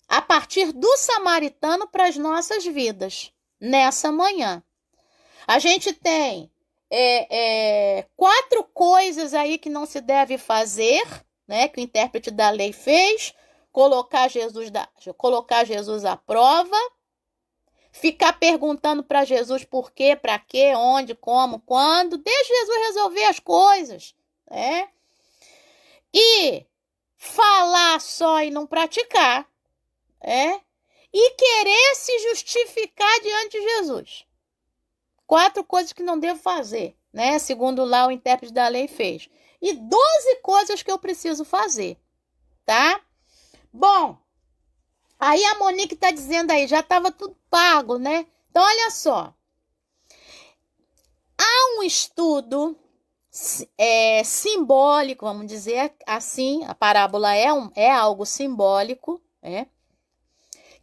A: a partir do samaritano para as nossas vidas, nessa manhã. A gente tem 4 coisas aí que não se deve fazer, né, que o intérprete da lei fez, colocar Jesus à prova, ficar perguntando para Jesus por quê, para quê, onde, como, quando, deixa Jesus resolver as coisas, né? E falar só e não praticar, e querer se justificar diante de Jesus. 4 coisas que não devo fazer, né? Segundo lá o intérprete da lei fez. E 12 coisas que eu preciso fazer, tá? Bom, aí a Monique tá dizendo aí, já estava tudo pago, né? Então, olha só. Há um estudo simbólico, vamos dizer assim, a parábola é algo simbólico,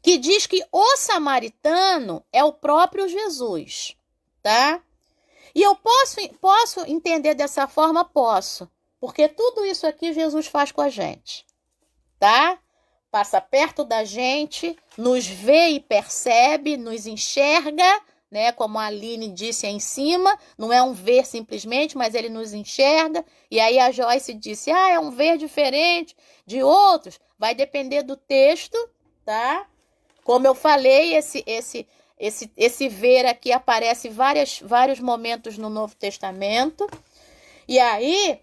A: que diz que o samaritano é o próprio Jesus, tá? E eu posso entender dessa forma? Posso. Porque tudo isso aqui Jesus faz com a gente. Tá? Passa perto da gente, nos vê e percebe, nos enxerga, né? Como a Aline disse aí em cima, não é um ver simplesmente, mas ele nos enxerga. E aí a Joyce disse, é um ver diferente de outros. Vai depender do texto, tá? Como eu falei, esse ver aqui aparece em vários momentos no Novo Testamento. E aí,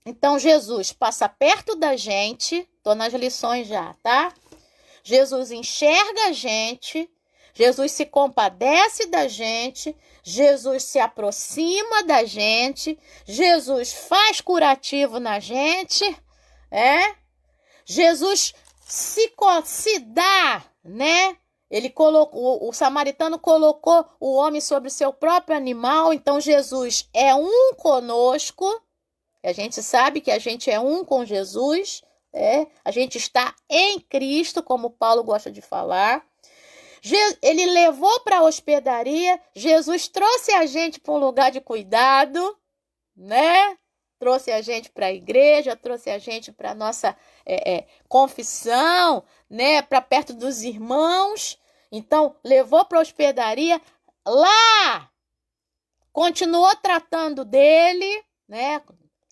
A: então Jesus passa perto da gente. Estou nas lições já, tá? Jesus enxerga a gente. Jesus se compadece da gente. Jesus se aproxima da gente. Jesus faz curativo na gente. Jesus se dá, né? O samaritano colocou o homem sobre o seu próprio animal, então Jesus é um conosco, a gente sabe que a gente é um com Jesus, a gente está em Cristo, como Paulo gosta de falar. Ele levou para a hospedaria, Jesus trouxe a gente para um lugar de cuidado, né? Trouxe a gente para a igreja, trouxe a gente para a nossa confissão, né? Para perto dos irmãos. Então, levou para a hospedaria, lá, continuou tratando dele, né?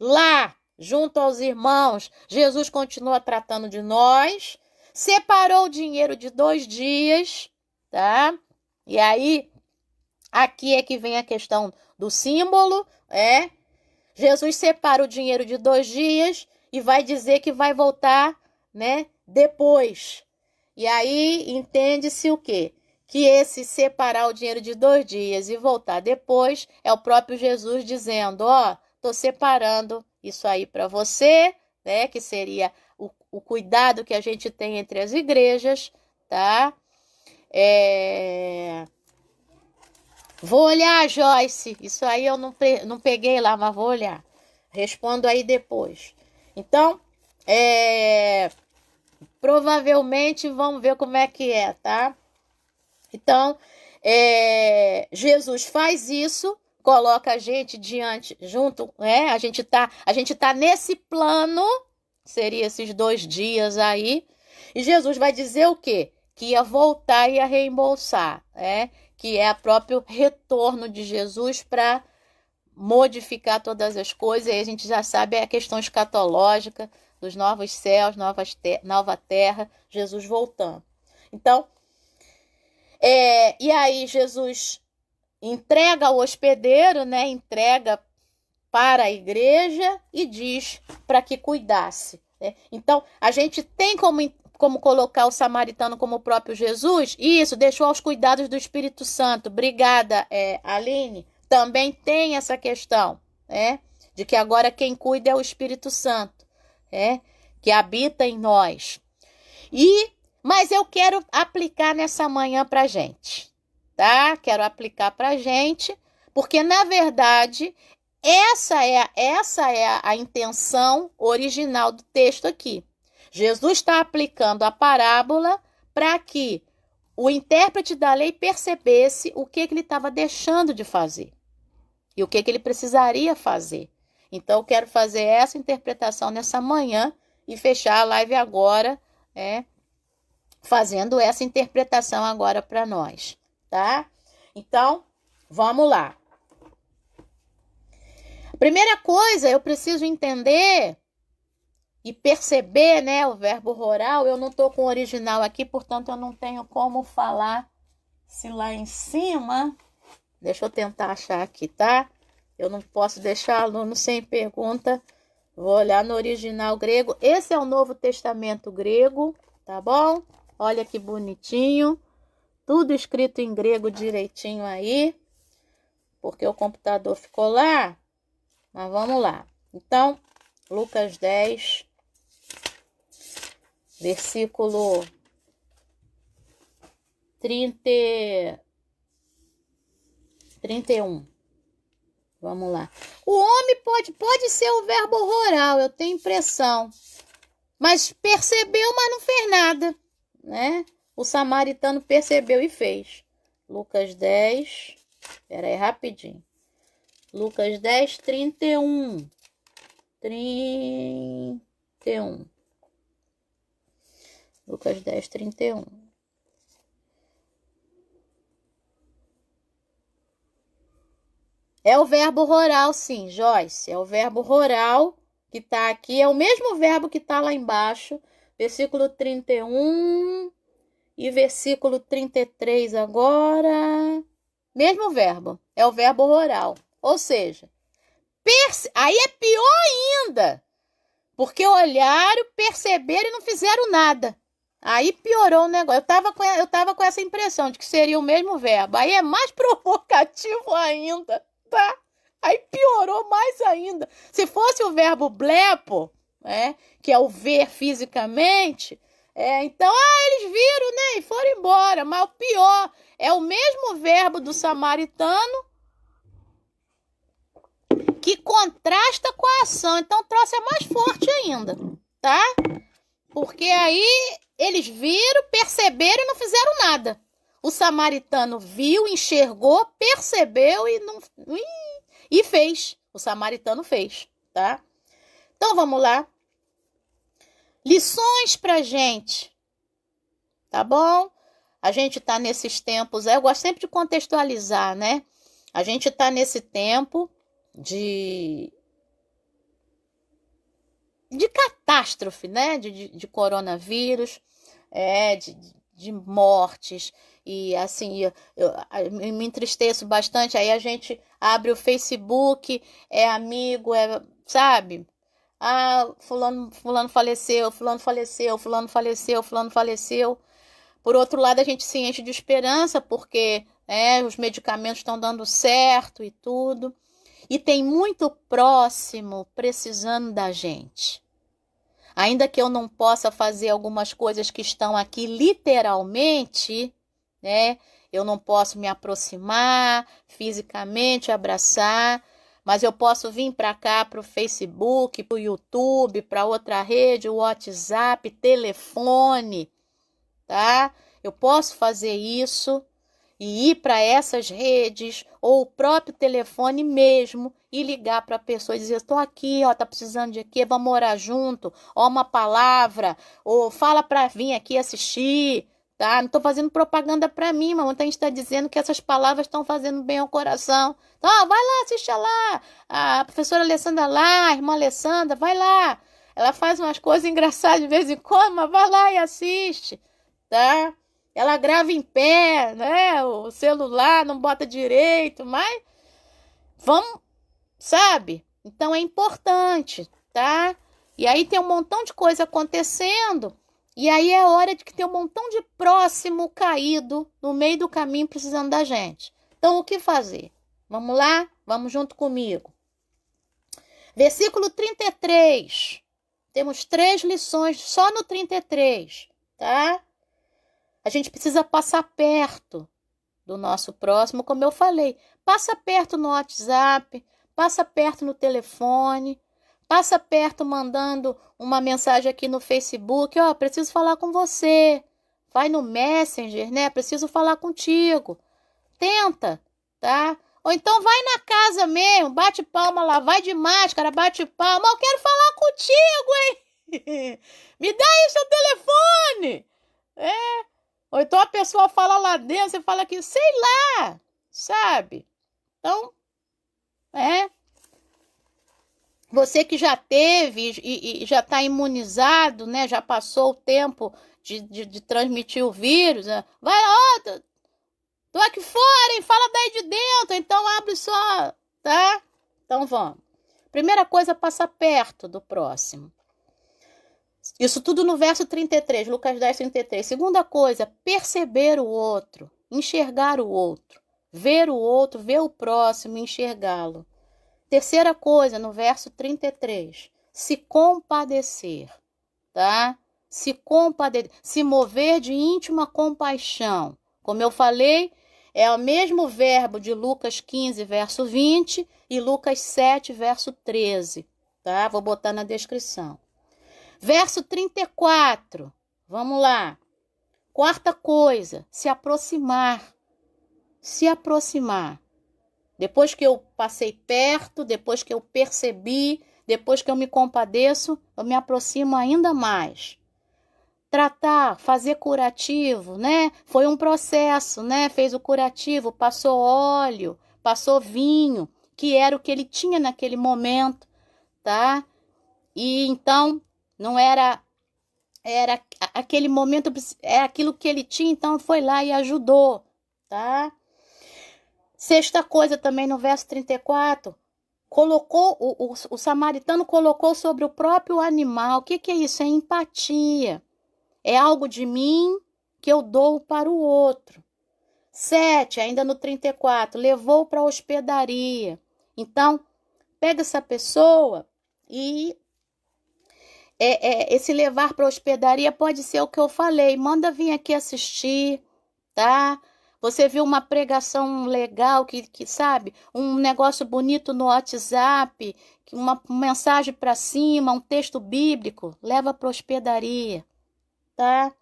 A: Lá, junto aos irmãos, Jesus continua tratando de nós, separou o dinheiro de 2 dias, tá? E aí, aqui é que vem a questão do símbolo, Jesus separa o dinheiro de 2 dias e vai dizer que vai voltar, né, depois. E aí, entende-se o quê? Que esse separar o dinheiro de 2 dias e voltar depois é o próprio Jesus dizendo, tô separando isso aí para você, né? Que seria o cuidado que a gente tem entre as igrejas, tá? Vou olhar, Joyce. Isso aí eu não peguei lá, mas vou olhar. Respondo aí depois. Então, provavelmente vamos ver como é que é, tá? Então, Jesus faz isso, coloca a gente junto, né? A gente tá nesse plano, seria esses 2 dias aí, e Jesus vai dizer o quê? Que ia voltar e ia reembolsar, que é o próprio retorno de Jesus para modificar todas as coisas, e a gente já sabe a questão escatológica dos novos céus, nova terra, Jesus voltando. Então, e aí Jesus entrega ao hospedeiro, né? Entrega para a igreja e diz para que cuidasse. Né? Então, a gente tem como colocar o samaritano como o próprio Jesus? Isso, deixou aos cuidados do Espírito Santo. Obrigada, Aline. Também tem essa questão, de que agora quem cuida é o Espírito Santo, que habita em nós. Mas eu quero aplicar nessa manhã pra gente, tá? Quero aplicar pra gente, porque na verdade essa é a intenção original do texto aqui. Jesus está aplicando a parábola para que o intérprete da lei percebesse o que ele estava deixando de fazer e o que ele precisaria fazer. Então eu quero fazer essa interpretação nessa manhã e fechar a live agora, fazendo essa interpretação agora para nós, tá? Então, vamos lá. Primeira coisa, eu preciso entender e perceber, né, o verbo rural. Eu não estou com o original aqui, portanto, eu não tenho como falar se lá em cima... Deixa eu tentar achar aqui, tá? Eu não posso deixar aluno sem pergunta. Vou olhar no original grego. Esse é o Novo Testamento grego, tá bom? Olha que bonitinho, tudo escrito em grego direitinho aí, porque o computador ficou lá, mas vamos lá. Então, Lucas 10, versículo 31. Vamos lá. O homem pode ser o verbo rural, eu tenho impressão, mas percebeu, mas não fez nada. Né? O samaritano percebeu e fez. Lucas 10, espera aí rapidinho. Lucas 10, 31. 31. Lucas 10, 31. É o verbo rural, sim, Joyce. É o verbo rural que está aqui. É o mesmo verbo que está lá embaixo. Versículo 31 e versículo 33 agora. Mesmo verbo. É o verbo rural. Ou seja, aí é pior ainda. Porque olharam, perceberam e não fizeram nada. Aí piorou o negócio. Eu tava com essa impressão de que seria o mesmo verbo. Aí é mais provocativo ainda, tá? Aí piorou mais ainda. Se fosse o verbo blepo, que é o ver fisicamente, então, eles viram, né, e foram embora. Mas o pior, é o mesmo verbo do samaritano que contrasta com a ação. Então, o troço é mais forte ainda, tá? Porque aí eles viram, perceberam e não fizeram nada. O samaritano viu, enxergou, percebeu e fez. O samaritano fez, tá? Então, vamos lá. Lições pra gente, tá bom? a gente está nesses tempos, eu gosto sempre de contextualizar, né? A gente está nesse tempo de catástrofe, né? De coronavírus, de mortes. E assim, eu me entristeço bastante. Aí a gente abre o Facebook, é amigo, sabe? Ah, fulano faleceu, fulano faleceu, fulano faleceu, fulano faleceu. Por outro lado, a gente se enche de esperança, porque os medicamentos estão dando certo e tudo. E tem muito próximo precisando da gente. Ainda que eu não possa fazer algumas coisas que estão aqui literalmente, né? Eu não posso me aproximar fisicamente, abraçar, mas eu posso vir para cá, para o Facebook, para o YouTube, para outra rede, o WhatsApp, telefone, tá? Eu posso fazer isso e ir para essas redes ou o próprio telefone mesmo e ligar para a pessoa e dizer, estou aqui, ó, tá precisando de quê? Vamos orar junto, ó, uma palavra, ou fala para vir aqui assistir, tá? Não estou fazendo propaganda para mim, mas muita gente está dizendo que essas palavras estão fazendo bem ao coração. Então, ó, vai lá, assiste lá, a professora Alessandra lá, a irmã Alessandra, vai lá. Ela faz umas coisas engraçadas de vez em quando, mas vai lá e assiste, tá? Ela grava em pé, né? O celular não bota direito, mas vamos, sabe? Então é importante, tá? E aí tem um montão de coisa acontecendo, e aí é hora de que tem um montão de próximo caído no meio do caminho precisando da gente. Então o que fazer? Vamos lá? Vamos junto comigo. Versículo 33. Temos 3 lições só no 33, tá? A gente precisa passar perto do nosso próximo, como eu falei. Passa perto no WhatsApp, passa perto no telefone, passa perto mandando uma mensagem aqui no Facebook. Ó, preciso falar com você. Vai no Messenger, né? Preciso falar contigo. Tenta, tá? Ou então vai na casa mesmo, bate palma lá, vai de máscara, bate palma. Eu quero falar contigo, hein? Me dá aí seu telefone. Ou então a pessoa fala lá dentro, você fala aqui, sei lá, sabe? Então, você que já teve e já está imunizado, né? Já passou o tempo de transmitir o vírus, né? Vai lá, tô aqui fora, hein? Fala daí de dentro, então abre só, tá? Então vamos. Primeira coisa, passa perto do próximo. Isso tudo no verso 33, Lucas 10, 33. Segunda coisa, perceber o outro, enxergar o outro, ver o próximo, enxergá-lo. Terceira coisa, no verso 33, se compadecer, tá? Se mover de íntima compaixão. Como eu falei, é o mesmo verbo de Lucas 15, verso 20 e Lucas 7, verso 13, tá? Vou botar na descrição. Verso 34, vamos lá. Quarta coisa, se aproximar. Se aproximar. Depois que eu passei perto, depois que eu percebi, depois que eu me compadeço, eu me aproximo ainda mais. Tratar, fazer curativo, né? Foi um processo, né? Fez o curativo, passou óleo, passou vinho, que era o que ele tinha naquele momento, tá? E então não era aquele momento, é aquilo que ele tinha, então foi lá e ajudou, tá? Sexta coisa também no verso 34, colocou, o samaritano colocou sobre o próprio animal. O que é isso? É empatia. É algo de mim que eu dou para o outro. 7, ainda no 34, levou para a hospedaria. Então, pega essa pessoa e esse levar para a hospedaria pode ser o que eu falei. Manda vir aqui assistir, tá? Você viu uma pregação legal, que sabe? Um negócio bonito no WhatsApp, uma mensagem para cima, um texto bíblico. Leva para a hospedaria, tá?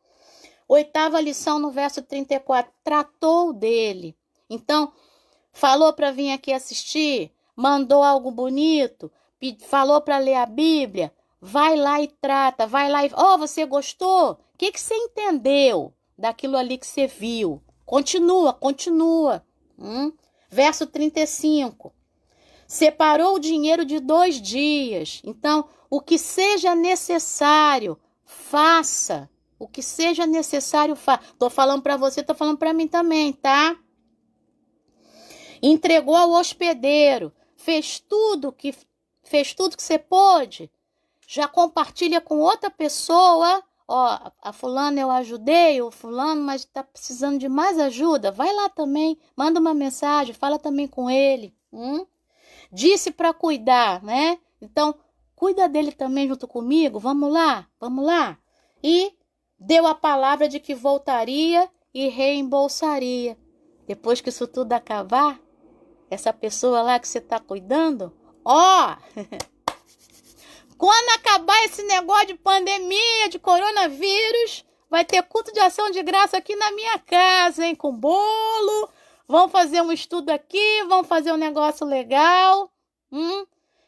A: Oitava lição no verso 34. Tratou dele. Então, falou para vir aqui assistir, mandou algo bonito, falou para ler a Bíblia. Vai lá e trata, vai lá e... você gostou? O que você entendeu? daquilo ali que você viu. Continua, continua. Verso 35. Separou o dinheiro de 2 dias. Então, o que seja necessário, faça. O que seja necessário, faça. Tô falando para você, tô falando para mim também, tá? Entregou ao hospedeiro. Fez tudo que você pôde. Já compartilha com outra pessoa. Ó, a fulana eu ajudei, o fulano, mas tá precisando de mais ajuda. Vai lá também, manda uma mensagem, fala também com ele. Disse para cuidar, né? Então, cuida dele também junto comigo. Vamos lá, vamos lá. E deu a palavra de que voltaria e reembolsaria. Depois que isso tudo acabar, essa pessoa lá que você está cuidando, ó, quando acabar esse negócio de pandemia, de coronavírus, vai ter culto de ação de graça aqui na minha casa, hein? Com bolo. Vamos fazer um estudo aqui, vamos fazer um negócio legal.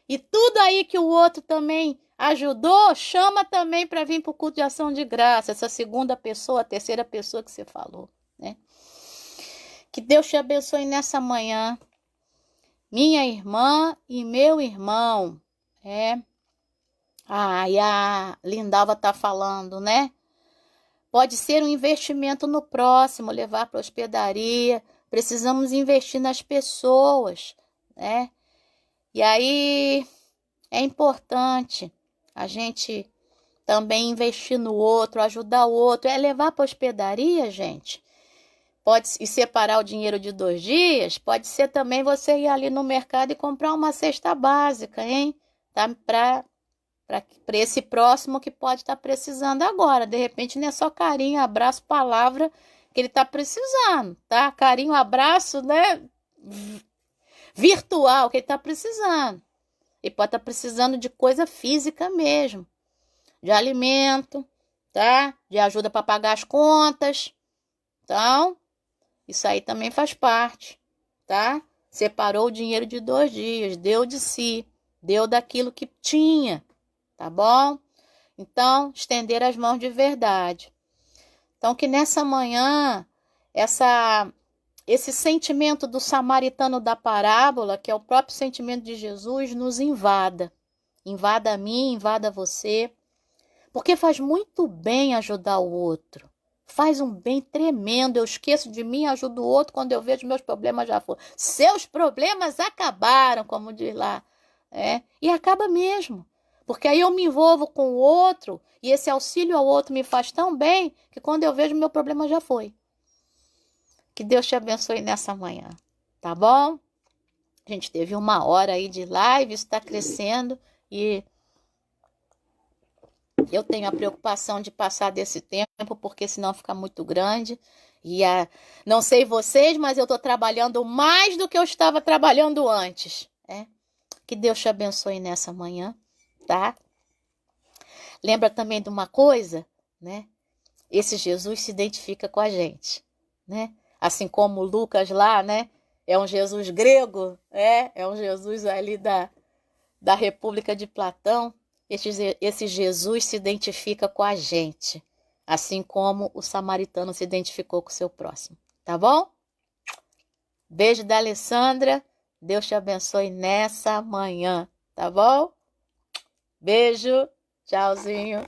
A: E tudo aí que o outro também ajudou, chama também para vir para o culto de ação de graça. Essa segunda pessoa, a terceira pessoa que você falou, né? Que Deus te abençoe nessa manhã. Minha irmã e meu irmão. E a Lindalva tá falando, né? Pode ser um investimento no próximo, levar para hospedaria. Precisamos investir nas pessoas, né? E aí é importante a gente também investir no outro, ajudar o outro. É levar para hospedaria, gente. Pode e separar o dinheiro de 2 dias. Pode ser também você ir ali no mercado e comprar uma cesta básica, hein? Tá? Para esse próximo que pode estar precisando agora. De repente não é só carinho, abraço, palavra que ele está precisando, tá? Carinho, abraço, né? Virtual que ele está precisando. Ele pode estar precisando de coisa física mesmo. De alimento, tá? De ajuda para pagar as contas. Então, isso aí também faz parte, tá? Separou o dinheiro de 2 dias, deu de si, deu daquilo que tinha. Tá bom? Então, estender as mãos de verdade. Então, que nessa manhã, esse sentimento do samaritano da parábola, que é o próprio sentimento de Jesus, nos invada. Invada a mim, invada você. Porque faz muito bem ajudar o outro. Faz um bem tremendo. Eu esqueço de mim, ajudo o outro quando eu vejo meus problemas já foram. Seus problemas acabaram, como diz lá. E acaba mesmo. Porque aí eu me envolvo com o outro e esse auxílio ao outro me faz tão bem que quando eu vejo meu problema já foi. Que Deus te abençoe nessa manhã, tá bom? A gente teve 1 hora aí de live, isso está crescendo e eu tenho a preocupação de passar desse tempo porque senão fica muito grande. Não sei vocês, mas eu estou trabalhando mais do que eu estava trabalhando antes. Que Deus te abençoe nessa manhã. Tá? Lembra também de uma coisa, né? Esse Jesus se identifica com a gente, né? Assim como Lucas lá, né? É um Jesus grego, é um Jesus ali da República de Platão. Esse Jesus se identifica com a gente, assim como o samaritano se identificou com o seu próximo, tá bom? Beijo da Alessandra, Deus te abençoe nessa manhã, tá bom? Beijo, tchauzinho.